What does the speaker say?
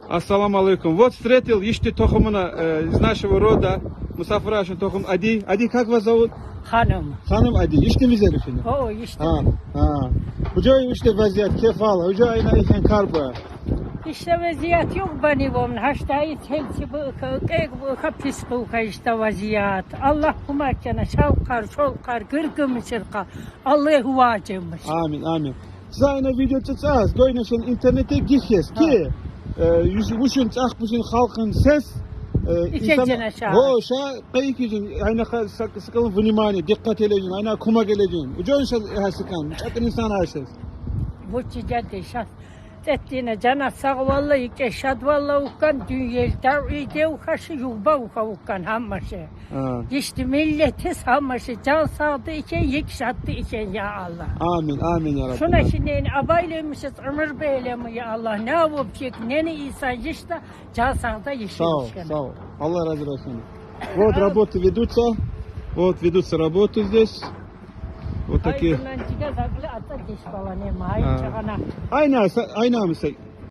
Ассаламу алейкум. Вот встретил ишти тохумна из нашего рода. Мусафрашин тохум Ади. Ади, как вас зовут? Hanım. Hanım Adi. İşte mi zerifini? O işte. Ha. Hocam işte vaziyet kefala. Hocam ayna iken karba. İşte vaziyet yok benim onun. Haştayı telsi bu pis bu işte vaziyet. Allah kumarkana şavkar, şolkar, gırgım çırka. Allahu vacımış. Amin. Size ayna video çıksaz. Goynaşın internete gihiyes ki. Yüzün çakmışın halkın ses. İkecene şah. O şah kayık için ayna sıkalım vнимание, dikkat edeceksin, ayna kuma geleceksin. Hocam hasıkan, çakın insan haşes. Bu çiğde şah. Ettiğine cana sağ vallahi keşad vallahi ukan dünyayı tavhide ukaşı yuba ukan hammaşı. İşte milletiz hammaşı can sağdı iken yekşattı iken ya Allah. Amin ya Rabbi. Şuna şimdi abaylemişiz ömür beylemi ya Allah ne yapacak ne insan işte can sağda yaşamış. Sağ ol. Allah razı olsun. Вот работы ведутся. Вот ведутся работы здесь. Вот такие. Aynen, Ayna mı?